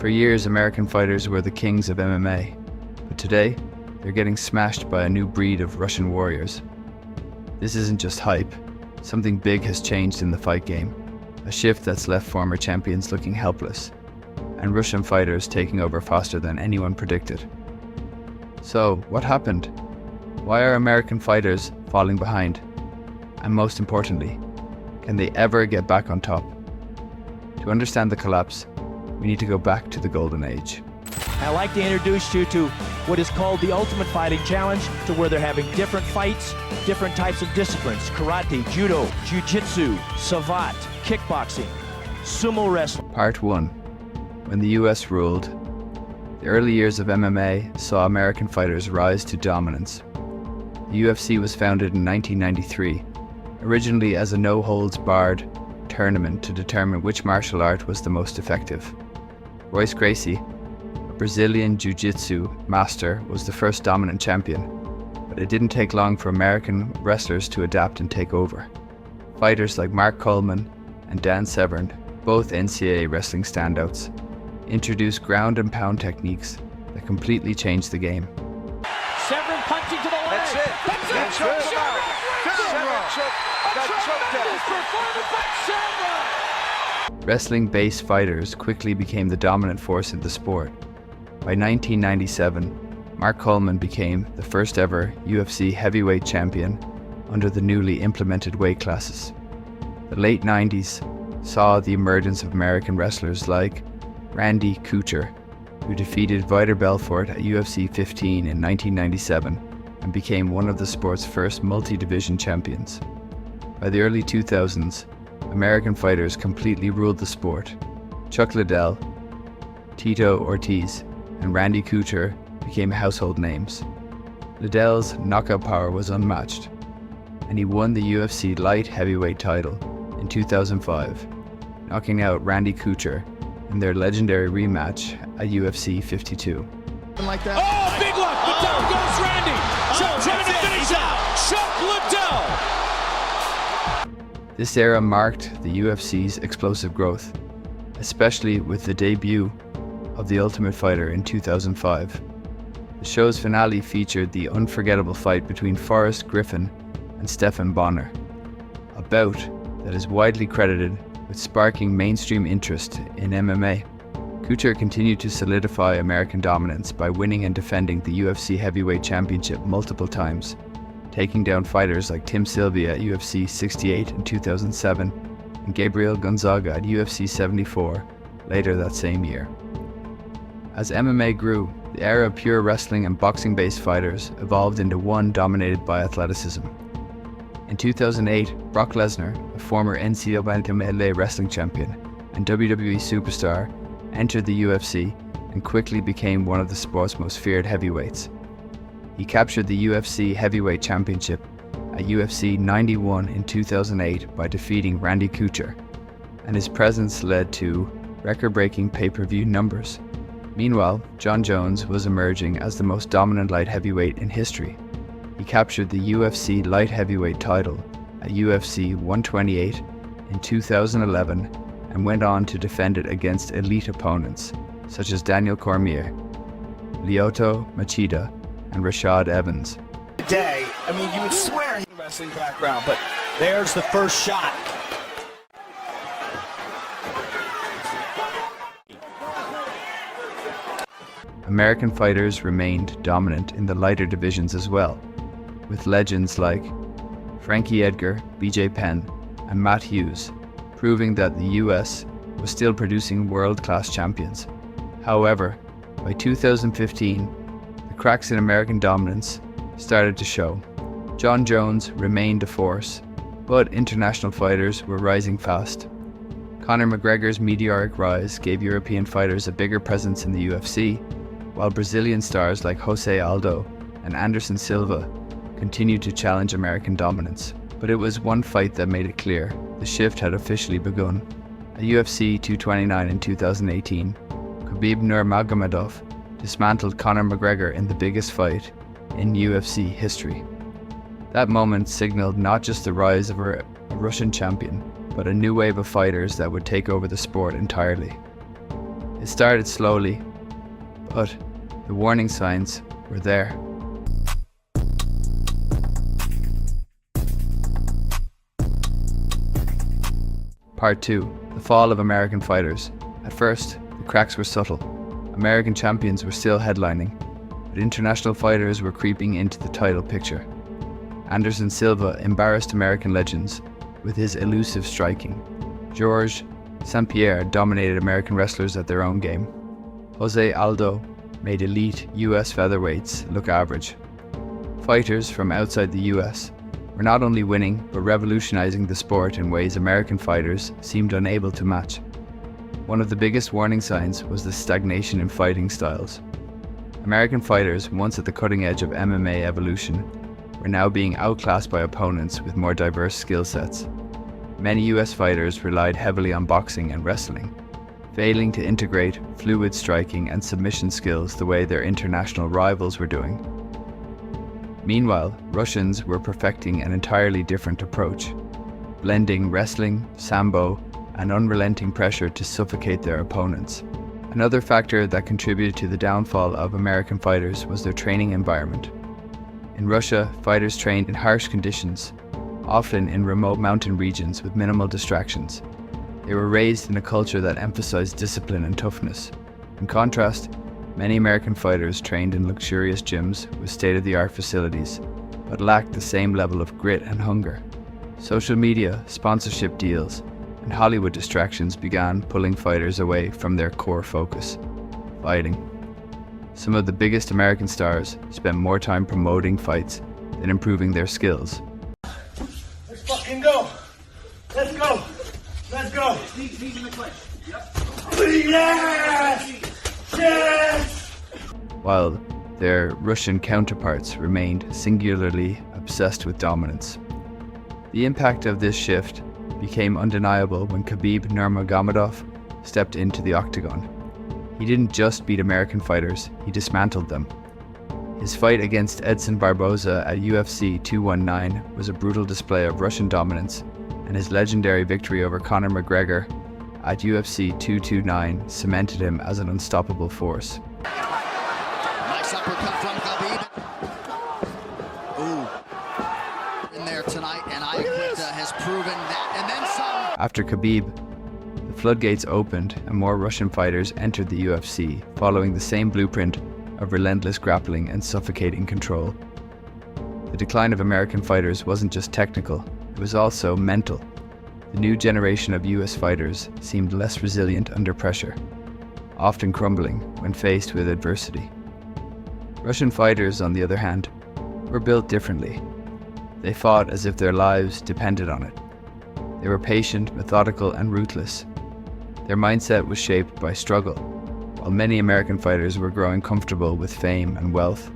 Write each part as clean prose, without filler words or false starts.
For years, American fighters were the kings of MMA, but today, they're getting smashed by a new breed of Russian warriors. This isn't just hype. Something big has changed in the fight game, a shift that's left former champions looking helpless, and Russian fighters taking over faster than anyone predicted. So, what happened? Why are American fighters falling behind? And most importantly, can they ever get back on top? To understand the collapse, we need to go back to the golden age. I'd like to introduce you to what is called the Ultimate Fighting Challenge, to where they're having different fights, different types of disciplines: karate, judo, jiu-jitsu, savate, kickboxing, sumo wrestling. Part 1. When the US ruled, the early years of MMA saw American fighters rise to dominance. The UFC was founded in 1993, originally as a no-holds-barred tournament to determine which martial art was the most effective. Royce Gracie, a Brazilian jiu-jitsu master, was the first dominant champion, but it didn't take long for American wrestlers to adapt and take over. Fighters like Mark Coleman and Dan Severn, both NCAA wrestling standouts, introduced ground and pound techniques that completely changed the game. Severn punching to the leg. That's it. That's it. Wrestling-based fighters quickly became the dominant force in the sport. By 1997, Mark Coleman became the first ever UFC heavyweight champion under the newly implemented weight classes. The late 90s saw the emergence of American wrestlers like Randy Couture, who defeated Vitor Belfort at UFC 15 in 1997 and became one of the sport's first multi-division champions. By the early 2000s, American fighters completely ruled the sport. Chuck Liddell, Tito Ortiz, and Randy Couture became household names. Liddell's knockout power was unmatched, and he won the UFC light heavyweight title in 2005, knocking out Randy Couture in their legendary rematch at UFC 52. Like that. Oh, big look! But down goes Randy! Chuck trying to finish out! Chuck Liddell! This era marked the UFC's explosive growth, especially with the debut of The Ultimate Fighter in 2005. The show's finale featured the unforgettable fight between Forrest Griffin and Stephan Bonnar, a bout that is widely credited with sparking mainstream interest in MMA. Couture continued to solidify American dominance by winning and defending the UFC Heavyweight Championship multiple times, taking down fighters like Tim Sylvia at UFC 68 in 2007 and Gabriel Gonzaga at UFC 74 later that same year. As MMA grew, the era of pure wrestling and boxing-based fighters evolved into one dominated by athleticism. In 2008, Brock Lesnar, a former NCAA wrestling champion and WWE superstar, entered the UFC and quickly became one of the sport's most feared heavyweights. He captured the UFC Heavyweight Championship at UFC 91 in 2008 by defeating Randy Couture, and his presence led to record-breaking pay-per-view numbers. Meanwhile, Jon Jones was emerging as the most dominant light heavyweight in history. He captured the UFC light heavyweight title at UFC 128 in 2011 and went on to defend it against elite opponents such as Daniel Cormier, Lyoto Machida, and Rashad Evans. Today, I mean, you would swear he had a wrestling background, but there's the first shot. American fighters remained dominant in the lighter divisions as well, with legends like Frankie Edgar, BJ Penn, and Matt Hughes, proving that the US was still producing world-class champions. However, by 2015, the cracks in American dominance started to show. Jon Jones remained a force, but international fighters were rising fast. Conor McGregor's meteoric rise gave European fighters a bigger presence in the UFC, while Brazilian stars like Jose Aldo and Anderson Silva continued to challenge American dominance. But it was one fight that made it clear the shift had officially begun. At UFC 229 in 2018, Khabib Nurmagomedov dismantled Conor McGregor in the biggest fight in UFC history. That moment signaled not just the rise of a Russian champion, but a new wave of fighters that would take over the sport entirely. It started slowly, but the warning signs were there. Part 2. The fall of American fighters. At first, the cracks were subtle. American champions were still headlining, but international fighters were creeping into the title picture. Anderson Silva embarrassed American legends with his elusive striking. Georges St-Pierre dominated American wrestlers at their own game. Jose Aldo made elite US featherweights look average. Fighters from outside the US were not only winning, but revolutionizing the sport in ways American fighters seemed unable to match. One of the biggest warning signs was the stagnation in fighting styles. American fighters, once at the cutting edge of MMA evolution, were now being outclassed by opponents with more diverse skill sets. Many US fighters relied heavily on boxing and wrestling, failing to integrate fluid striking and submission skills the way their international rivals were doing. Meanwhile, Russians were perfecting an entirely different approach, blending wrestling, sambo, and unrelenting pressure to suffocate their opponents. Another factor that contributed to the downfall of American fighters was their training environment. In Russia, fighters trained in harsh conditions, often in remote mountain regions with minimal distractions. They were raised in a culture that emphasized discipline and toughness. In contrast, many American fighters trained in luxurious gyms with state-of-the-art facilities, but lacked the same level of grit and hunger. Social media, sponsorship deals, and Hollywood distractions began pulling fighters away from their core focus, fighting. Some of the biggest American stars spent more time promoting fights than improving their skills. Let's fucking go! Let's go! Let's go! Yes! Yes! While their Russian counterparts remained singularly obsessed with dominance. The impact of this shift became undeniable when Khabib Nurmagomedov stepped into the octagon. He didn't just beat American fighters, he dismantled them. His fight against Edson Barboza at UFC 219 was a brutal display of Russian dominance, and his legendary victory over Conor McGregor at UFC 229 cemented him as an unstoppable force. Nice uppercut from Khabib. Ooh. In there tonight, and Ilia has proven that, and then some. After Khabib, the floodgates opened and more Russian fighters entered the UFC, following the same blueprint of relentless grappling and suffocating control. The decline of American fighters wasn't just technical, it was also mental. The new generation of US fighters seemed less resilient under pressure, often crumbling when faced with adversity. Russian fighters, on the other hand, were built differently. They fought as if their lives depended on it. They were patient, methodical, and ruthless. Their mindset was shaped by struggle, while many American fighters were growing comfortable with fame and wealth.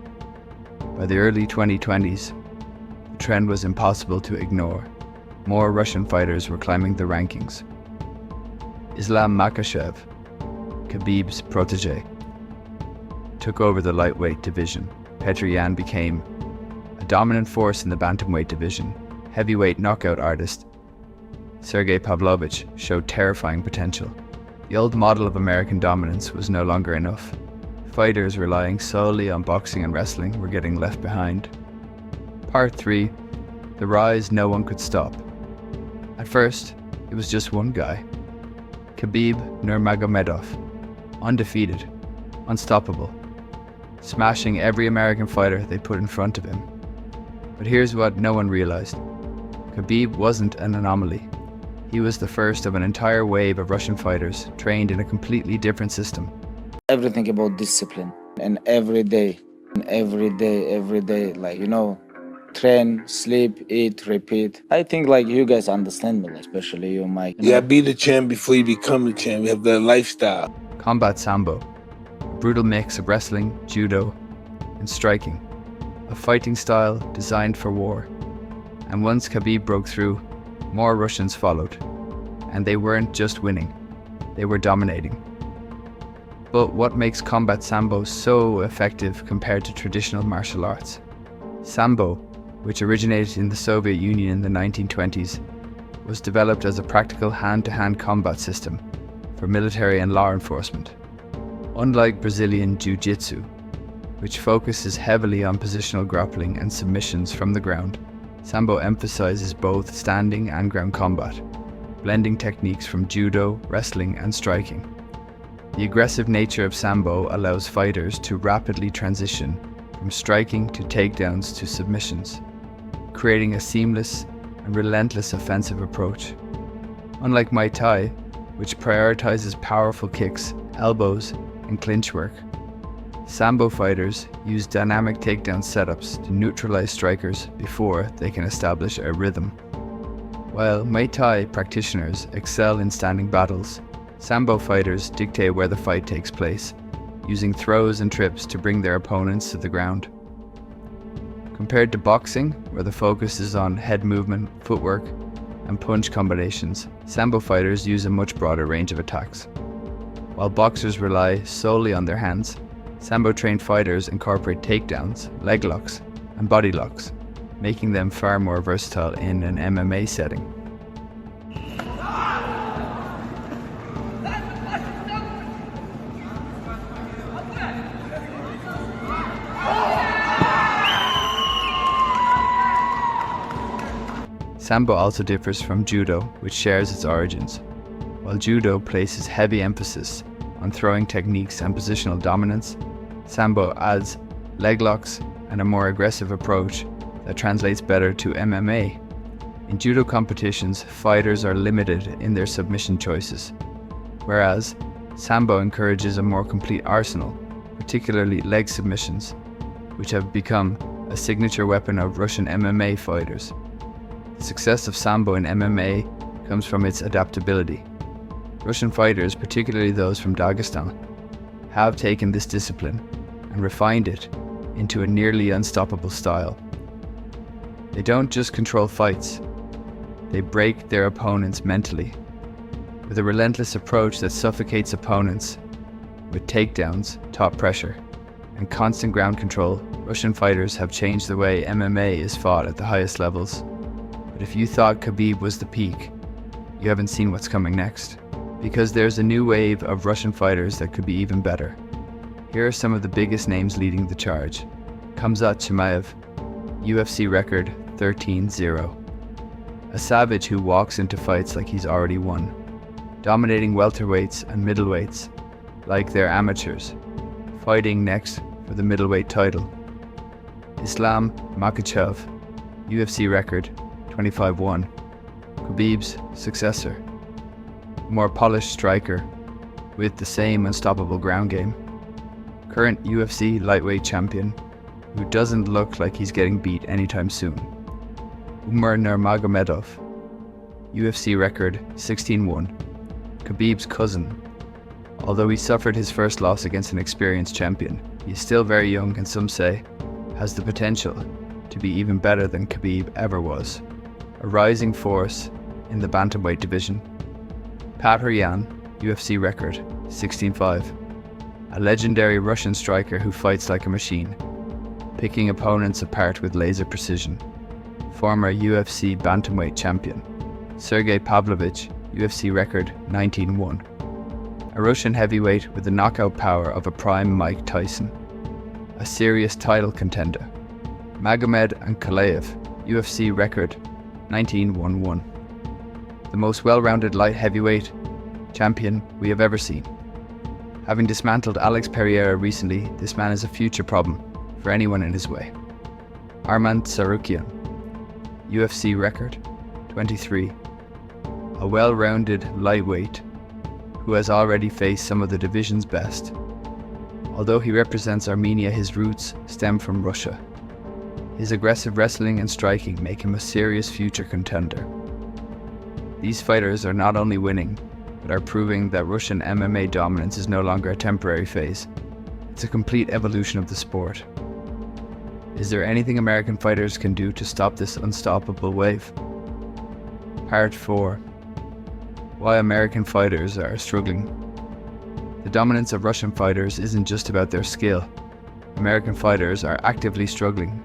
By the early 2020s, the trend was impossible to ignore. More Russian fighters were climbing the rankings. Islam Makhachev, Khabib's protege, took over the lightweight division. Petr Yan became a dominant force in the bantamweight division. Heavyweight knockout artist Sergey Pavlovich showed terrifying potential. The old model of American dominance was no longer enough. Fighters relying solely on boxing and wrestling were getting left behind. Part 3. The rise no one could stop. At first, it was just one guy. Khabib Nurmagomedov. Undefeated, unstoppable, smashing every American fighter they put in front of him. But here's what no one realized. Khabib wasn't an anomaly. He was the first of an entire wave of Russian fighters trained in a completely different system. Everything about discipline, and every day, like, train, sleep, eat, repeat. I think like you guys understand me, especially you, Mike. Yeah, be the champ before you become the champ. We have that lifestyle. Combat Sambo, a brutal mix of wrestling, judo, and striking. A fighting style designed for war. And once Khabib broke through, more Russians followed. And they weren't just winning, they were dominating. But what makes Combat Sambo so effective compared to traditional martial arts? Sambo, which originated in the Soviet Union in the 1920s, was developed as a practical hand-to-hand combat system for military and law enforcement. Unlike Brazilian Jiu-Jitsu, which focuses heavily on positional grappling and submissions from the ground, Sambo emphasizes both standing and ground combat, blending techniques from judo, wrestling, and striking. The aggressive nature of Sambo allows fighters to rapidly transition from striking to takedowns to submissions, creating a seamless and relentless offensive approach. Unlike Muay Thai, which prioritizes powerful kicks, elbows, and clinch work, Sambo fighters use dynamic takedown setups to neutralize strikers before they can establish a rhythm. While Muay Thai practitioners excel in standing battles, Sambo fighters dictate where the fight takes place, using throws and trips to bring their opponents to the ground. Compared to boxing, where the focus is on head movement, footwork, and punch combinations, Sambo fighters use a much broader range of attacks. While boxers rely solely on their hands, Sambo-trained fighters incorporate takedowns, leg locks, and body locks, making them far more versatile in an MMA setting. Sambo also differs from Judo, which shares its origins. While Judo places heavy emphasis on throwing techniques and positional dominance, Sambo adds leg locks and a more aggressive approach that translates better to MMA. In Judo competitions, fighters are limited in their submission choices, whereas Sambo encourages a more complete arsenal, particularly leg submissions, which have become a signature weapon of Russian MMA fighters. The success of Sambo in MMA comes from its adaptability. Russian fighters, particularly those from Dagestan, have taken this discipline and refined it into a nearly unstoppable style. They don't just control fights, they break their opponents mentally. With a relentless approach that suffocates opponents with takedowns, top pressure, and constant ground control, Russian fighters have changed the way MMA is fought at the highest levels. But if you thought Khabib was the peak, you haven't seen what's coming next. Because there's a new wave of Russian fighters that could be even better. Here are some of the biggest names leading the charge. Khamzat Chimaev, UFC record 13-0. A savage who walks into fights like he's already won, dominating welterweights and middleweights like they're amateurs, fighting next for the middleweight title. Islam Makhachev, UFC record 25-1. Khabib's successor. A more polished striker with the same unstoppable ground game. Current UFC lightweight champion who doesn't look like he's getting beat anytime soon. Nurmagomedov, UFC record 16-1. Khabib's cousin. Although he suffered his first loss against an experienced champion, he is still very young and some say has the potential to be even better than Khabib ever was. A rising force in the bantamweight division. Petr Yan, UFC record 16-5. A legendary Russian striker who fights like a machine, picking opponents apart with laser precision. Former UFC bantamweight champion. Sergey Pavlovich, UFC record 19-1. A Russian heavyweight with the knockout power of a prime Mike Tyson. A serious title contender. Magomed Ankalaev, UFC record 19-1-1. The most well-rounded light heavyweight champion we have ever seen. Having dismantled Alex Pereira recently, this man is a future problem for anyone in his way. Arman Tsarukyan, UFC record 23. A well-rounded lightweight who has already faced some of the division's best. Although he represents Armenia, his roots stem from Russia. His aggressive wrestling and striking make him a serious future contender. These fighters are not only winning, but are proving that Russian MMA dominance is no longer a temporary phase. It's a complete evolution of the sport. Is there anything American fighters can do to stop this unstoppable wave? Part 4. Why American fighters are struggling. The dominance of Russian fighters isn't just about their skill. American fighters are actively struggling,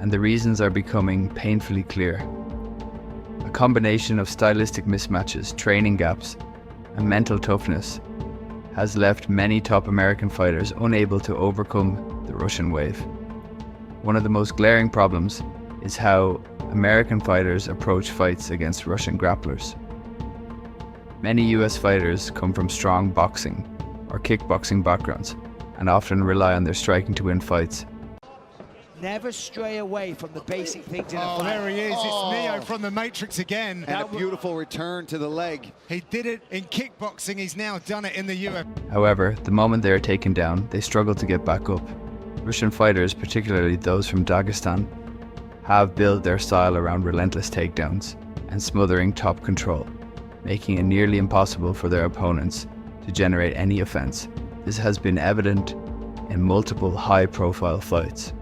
and the reasons are becoming painfully clear. A combination of stylistic mismatches, training gaps, and mental toughness has left many top American fighters unable to overcome the Russian wave. One of the most glaring problems is how American fighters approach fights against Russian grapplers. Many US fighters come from strong boxing or kickboxing backgrounds and often rely on their striking to win fights. Never stray away from the basic things in a fight. There he is. It's Neo from the Matrix again. And a beautiful return to the leg. He did it in kickboxing. He's now done it in the UFC. However, the moment they are taken down, they struggle to get back up. Russian fighters, particularly those from Dagestan, have built their style around relentless takedowns and smothering top control, making it nearly impossible for their opponents to generate any offense. This has been evident in multiple high-profile fights.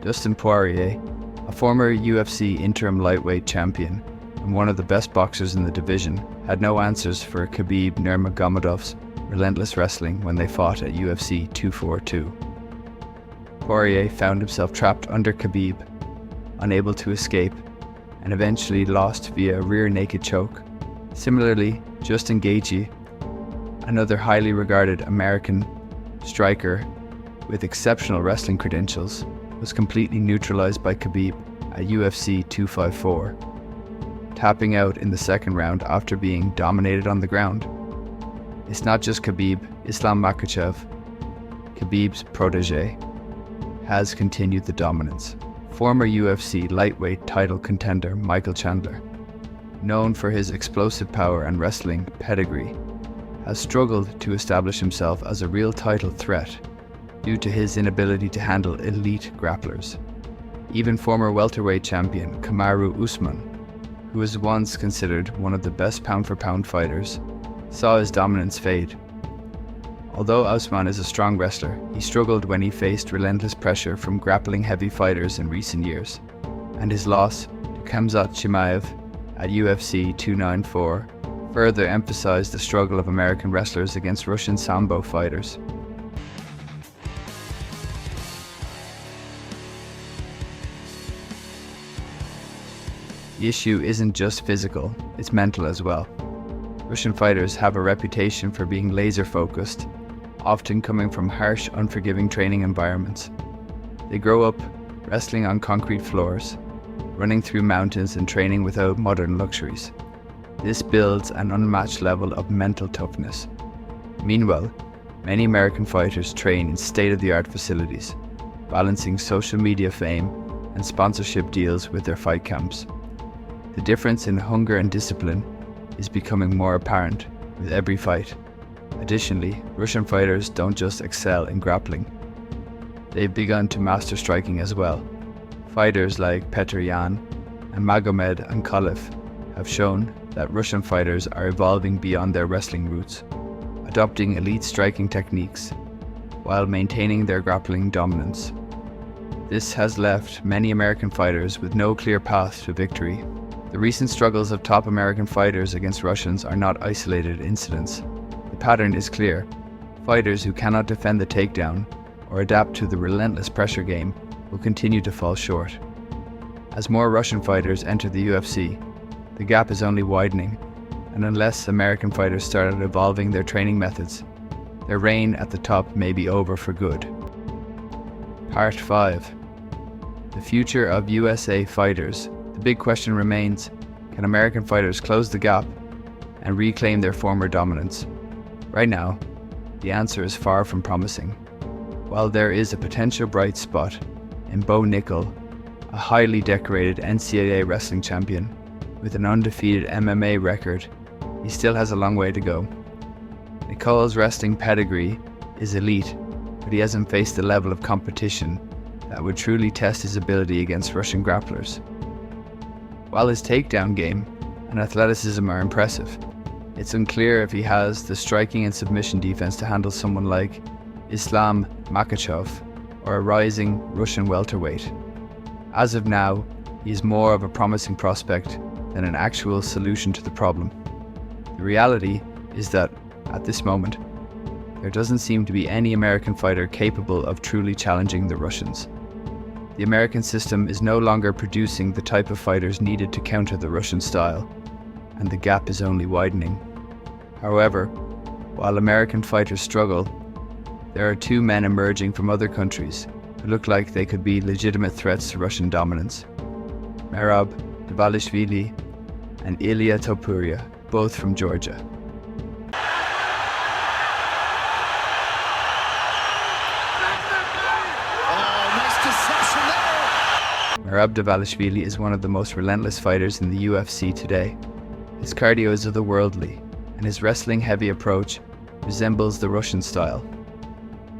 Dustin Poirier, a former UFC interim lightweight champion and one of the best boxers in the division, had no answers for Khabib Nurmagomedov's relentless wrestling when they fought at UFC 242. Poirier found himself trapped under Khabib, unable to escape, and eventually lost via a rear naked choke. Similarly, Justin Gaethje, another highly regarded American striker with exceptional wrestling credentials, was completely neutralized by Khabib at UFC 254, tapping out in the second round after being dominated on the ground. It's not just Khabib. Islam Makhachev, Khabib's protege, has continued the dominance. Former UFC lightweight title contender Michael Chandler, known for his explosive power and wrestling pedigree, has struggled to establish himself as a real title threat due to his inability to handle elite grapplers. Even former welterweight champion Kamaru Usman, who was once considered one of the best pound-for-pound fighters, saw his dominance fade. Although Usman is a strong wrestler, he struggled when he faced relentless pressure from grappling-heavy fighters in recent years, and his loss to Khamzat Chimaev at UFC 294 further emphasized the struggle of American wrestlers against Russian Sambo fighters. The issue isn't just physical, it's mental as well. Russian fighters have a reputation for being laser-focused, often coming from harsh, unforgiving training environments. They grow up wrestling on concrete floors, running through mountains and training without modern luxuries. This builds an unmatched level of mental toughness. Meanwhile, many American fighters train in state-of-the-art facilities, balancing social media fame and sponsorship deals with their fight camps. The difference in hunger and discipline is becoming more apparent with every fight. Additionally, Russian fighters don't just excel in grappling. They've begun to master striking as well. Fighters like Petr Yan and Magomed Ankalaev have shown that Russian fighters are evolving beyond their wrestling roots, adopting elite striking techniques while maintaining their grappling dominance. This has left many American fighters with no clear path to victory. The recent struggles of top American fighters against Russians are not isolated incidents. The pattern is clear. Fighters who cannot defend the takedown or adapt to the relentless pressure game will continue to fall short. As more Russian fighters enter the UFC, the gap is only widening, and unless American fighters start evolving their training methods, their reign at the top may be over for good. Part 5. The future of USA fighters. The big question remains, can American fighters close the gap and reclaim their former dominance? Right now, the answer is far from promising. While there is a potential bright spot in Bo Nickel, a highly decorated NCAA wrestling champion with an undefeated MMA record, he still has a long way to go. Nickel's wrestling pedigree is elite, but he hasn't faced the level of competition that would truly test his ability against Russian grapplers. While his takedown game and athleticism are impressive, it's unclear if he has the striking and submission defense to handle someone like Islam Makhachev or a rising Russian welterweight. As of now, he is more of a promising prospect than an actual solution to the problem. The reality is that, at this moment, there doesn't seem to be any American fighter capable of truly challenging the Russians. The American system is no longer producing the type of fighters needed to counter the Russian style, and the gap is only widening. However, While American fighters struggle, there are two men emerging from other countries who look like they could be legitimate threats to Russian dominance. Merab, Dvalishvili, and Ilia Topuria, both from Georgia. Merab Dvalishvili is one of the most relentless fighters in the UFC today. His cardio is otherworldly, and his wrestling-heavy approach resembles the Russian style.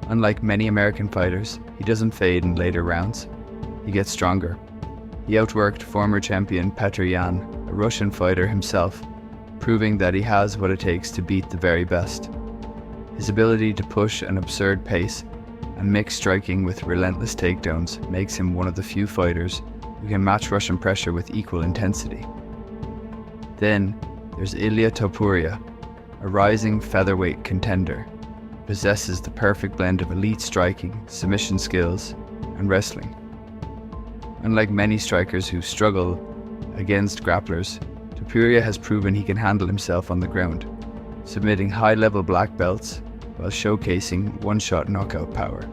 Unlike many American fighters, he doesn't fade in later rounds. He gets stronger. He outworked former champion Petr Yan, a Russian fighter himself, proving that he has what it takes to beat the very best. His ability to push an absurd pace and mix striking with relentless takedowns makes him one of the few fighters who can match Russian pressure with equal intensity. Then there's Ilia Topuria, a rising featherweight contender, who possesses the perfect blend of elite striking, submission skills, and wrestling. Unlike many strikers who struggle against grapplers, Topuria has proven he can handle himself on the ground, submitting high-level black belts while showcasing one-shot knockout power.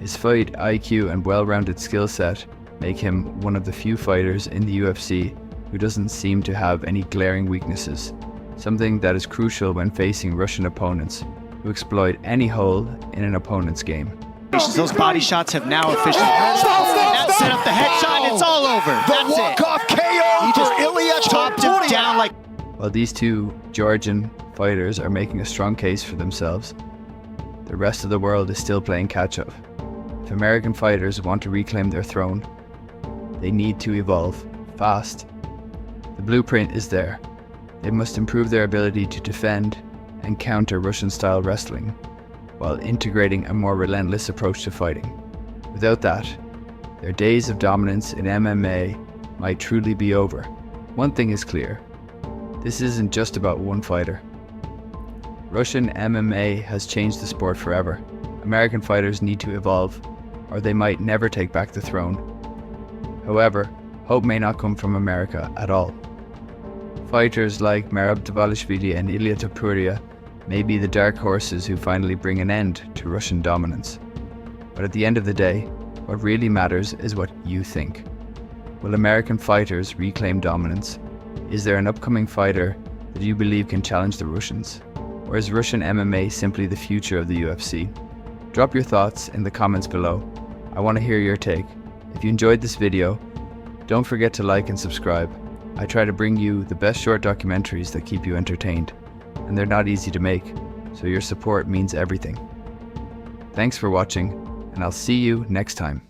His fight IQ and well-rounded skill set make him one of the few fighters in the UFC who doesn't seem to have any glaring weaknesses, something that is crucial when facing Russian opponents who exploit any hole in an opponent's game. Those body shots have now officially set up the headshot. It's all over. That's it. Walk-off KO for Ilia chopped him down like. While these two Georgian fighters are making a strong case for themselves, the rest of the world is still playing catch-up. If American fighters want to reclaim their throne, they need to evolve fast. The blueprint is there. They must improve their ability to defend and counter Russian-style wrestling, while integrating a more relentless approach to fighting. Without that, their days of dominance in MMA might truly be over. One thing is clear: this isn't just about one fighter. Russian MMA has changed the sport forever. American fighters need to evolve, or they might never take back the throne. However, hope may not come from America at all. Fighters like Merab Dvalishvili and Ilia Topuria may be the dark horses who finally bring an end to Russian dominance. But at the end of the day, what really matters is what you think. Will American fighters reclaim dominance? Is there an upcoming fighter that you believe can challenge the Russians? Or is Russian MMA simply the future of the UFC? Drop your thoughts in the comments below. I want to hear your take. If you enjoyed this video, don't forget to like and subscribe. I try to bring you the best short documentaries that keep you entertained, and they're not easy to make, so your support means everything. Thanks for watching, and I'll see you next time.